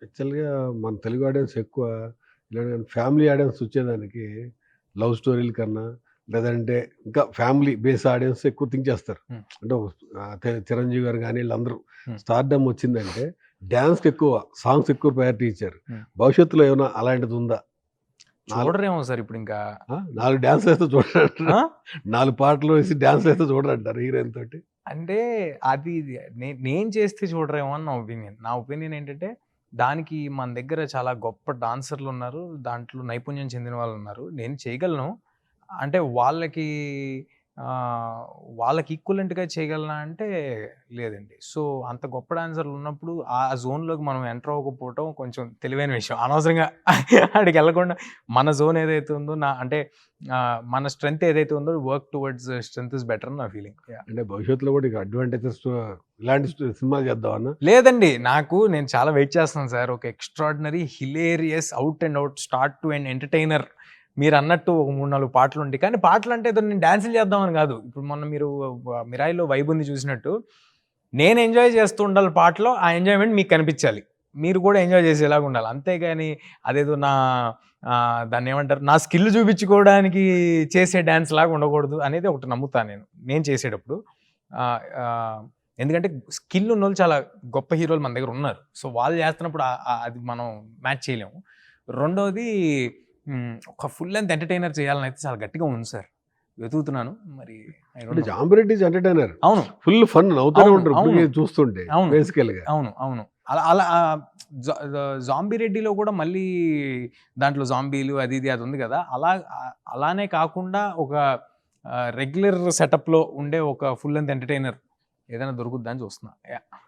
యాక్చువల్‌గా మన తెలుగు ఆడియన్స్ ఎక్కువ ఇలాంటి ఫ్యామిలీ ఆడియన్స్ వచ్చేదానికి లవ్ స్టోరీల కన్నా లేదంటే ఇంకా ఫ్యామిలీ బేస్ ఆడియన్స్ ఎక్కువ థింక్ చేస్తారు. హ్మ్. అంటే చిరంజీవి గారు గాని వీళ్ళందరూ హ్మ్. స్టార్‌డమ్ వచ్చిందంటే డాన్స్‌కి ఎక్కువ, సాంగ్స్ ఎక్కువ ప్రయారిటీ ఇచ్చారు. హ్మ్. భవిష్యత్తులో ఏమైనా అలాంటిది ఉందా? నాలు చూడరేమో సార్ ఇప్పుడింకా. 4 డాన్స్‌లేస్తే చూడరంటారు. ఆ! 4 పాటలు వేసి డాన్స్‌లేస్తే చూడరంటారు హీరోయిన్ తోటి. అంటే అది నేను చేస్తే చూడరేమో అని నా ఒపీనియన్. నా ఒపీనియన్ ఏంటంటే, దానికి మన దగ్గర చాలా గొప్ప డాన్సర్‌లున్నారు. దాంట్లో నైపుణ్యం చెందిన వాళ్ళున్నారు. నేను చేయగలను. అంటే ఆహ్, వాళ్ళకి ఈక్వలెంట్‌గా చేయగలనా అంటే లేదండి. సో, అంత గొప్ప డాన్సర్‌లున్నప్పుడు ఆ జోన్‌లోకి మనం ఎంటర్ అవ్వకపోవటం కొంచెం తెలివైన విషయం. అనవసరంగా ఆడికెళ్ళకుండా మన జోన్ ఏదైతే ఉందో అంటే మన స్ట్రెంత్ ఏదైతే ఉందో work towards strength is better అని నా ఫీలింగ్. యాహ్! అంటే భవిష్యత్తులో కూడా ఇక అడ్వాంటేజెస్ ఇలాంటి సినిమాలు చేద్దామన్నా? లేదండి. నేను చాలా వెయిట్ చేస్తున్నాను సార్. ఒక extraordinary, hilarious, out and out start to end entertainer మీరన్నట్టు ఒక 3, 4 పాటలుంటాయి. కానీ పాటలంటే ఏదో నేను డాన్సులు చేద్దామని గాదు. ఇప్పుడు మొన్న మీరు 'మిరాయిలో' 'వైబుంది' చూసినట్టు నేను ఎంజాయ్ చేస్తూ ఉండాలి పాటలో. ఆ ఎంజాయ్‌మెంట్ మీకు కనిపించాలి. మీరు కూడా ఎంజాయ్ చేసేలాగా ఉండాలి. అంతేగాని అదేదో దాన్నేమంటారు? నా స్కిల్ చూపించుకోవడానికి చేసే డాన్స్ లాగా ఉండకూడదు అనేది ఒకటి నమ్ముతా నేను. నేను చేసేటప్పుడు. ఆహ్, ఆహ్, ఎందుకంటే స్కిల్ ఉన్నోళ్ళు చాలా గొప్ప హీరోలు మన దగ్గర ఉన్నారు. సో, వాళ్ళు చేస్తున్నప్పుడు అది మనం మ్యాచ్ చేయలేము. రెండోది ఒక ఫుల్ లెంగ్త్ ఎంటర్‌టైనర్ చేయాలని అయితే చాలా గట్టిగా ఉంది సార్. వెతుకుతున్నాను. మరి ఐ అంటే don't know. 'Zombie Reddy is entertainer.' అవును. ఫుల్ ఫన్ నవ్వుతూనే అవును. ఉంటారు అవును. ఇప్పటికి చూస్తుంటే అవును. బేసికల్‌గా. అవును. అవును. అలా అలా 'జాంబీ రెడ్డిలో' కూడా మళ్ళీ దాంట్లో జాంబీలు అది ఇది అది ఉంది గదా! అలానే కాకుండా ఒక రెగ్యులర్ సెటప్‌లో ఉండే ఒక ఫుల్ లెంగ్త్ ఎంటర్‌టైనర్ ఏదైనా దొరుకుద్దా అని చూస్తున్నా. యాహ్!